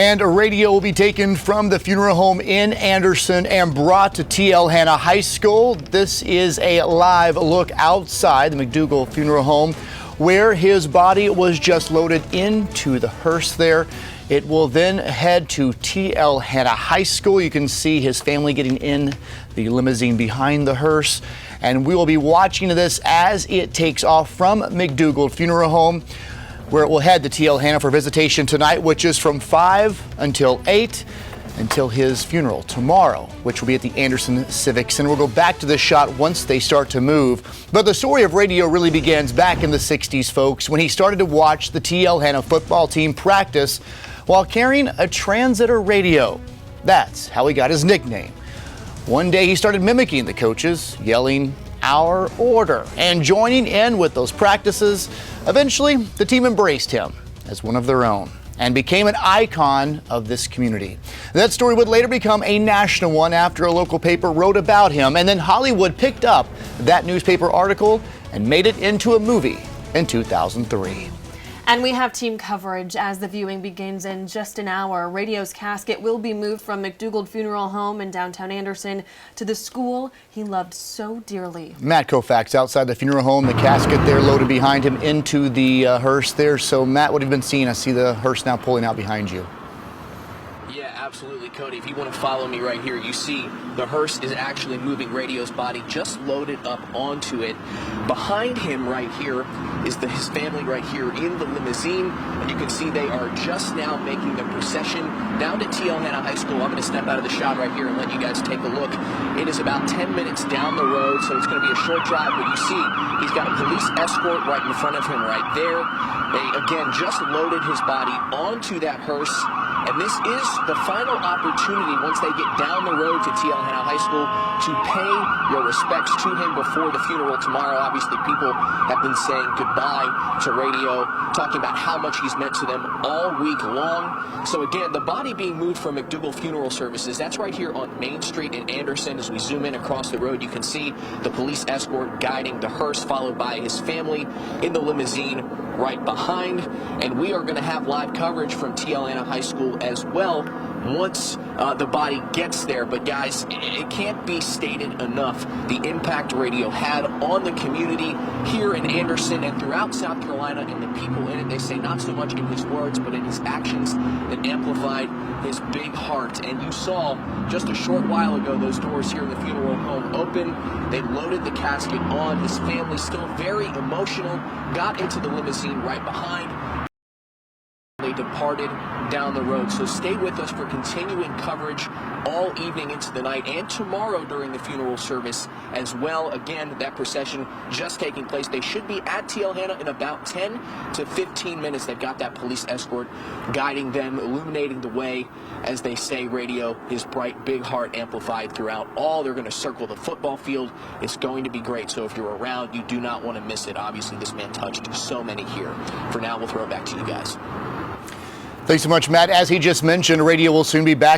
And a radio will be taken from the funeral home in Anderson and brought to t-l-hanna High School. This is a live look outside the McDougald Funeral Home where his body was just loaded into the hearse there. It will then head to t-l-hanna High School. You can see his family getting in the limousine behind the hearse. And we will be watching this as it takes off from McDougald Funeral Home, where it will head to t-l-hanna for visitation tonight, which is from 5 until 8 until his funeral tomorrow, which will be at the Anderson Civic Center. We'll go back to this shot once they start to move. But the story of radio really begins back in the 60s, folks, when he started to watch the t-l-hanna football team practice while carrying a transitor radio. That's how he got his nickname. One day he started mimicking the coaches, yelling, "Our order," and joining in with those practices. Eventually, the team embraced him as one of their own and became an icon of this community. That story would later become a national one after a local paper wrote about him, and then Hollywood picked up that newspaper article and made it into a movie in 2003. And we have team coverage as the viewing begins in just an hour. Radio's casket will be moved from McDougald Funeral Home in downtown Anderson to the school he loved so dearly. Matt Kaufax outside the funeral home, the casket there loaded behind him into the hearse there. So Matt, what have you been seeing? I see the hearse now pulling out behind you. Yeah, absolutely, Cody. If you want to follow me right here, you see the hearse is actually moving Radio's body just loaded up onto it. Behind him right here is his family right here in the limousine, and you can see they are just now making the procession down to t-l-hanna High School. I'm going to step out of the shot right here and let you guys take a look. It is about 10 minutes down the road, so it's going to be a short drive, but you see he's got a police escort right in front of him right there. They, again, just loaded his body onto that hearse, and this is the final opportunity once they get down the road to t-l-hanna High School to pay your respects to him before the funeral tomorrow. Obviously, people have been saying goodbye to Radio, talking about how much he's meant to them all week long. So again, the body being moved from McDougald Funeral Services, that's right here on Main Street in Anderson. As we zoom in across the road, you can see the police escort guiding the hearse, followed by his family in the limousine right behind. And we are going to have live coverage from t-l-hanna High School as well once the body gets there. But guys, it can't be stated enough the impact Radio had on the community here in Anderson and throughout South Carolina and the people in it. They say not so much in his words, but in his actions that amplified his big heart. And you saw just a short while ago those doors here in the funeral home open. They loaded the casket on. His family, still very emotional, got into the limousine right behind. They departed down the road. So stay with us for continuing coverage all evening into the night and tomorrow during the funeral service as well. Again, that procession just taking place. They should be at t-l-hanna in about 10 to 15 minutes. They've got that police escort guiding them, illuminating the way as they say Radio, his bright, big heart amplified throughout all. They're going to circle the football field. It's going to be great. So if you're around, you do not want to miss it. Obviously, this man touched so many here. For now, we'll throw it back to you guys. Thanks so much, Matt. As he just mentioned, Radio will soon be back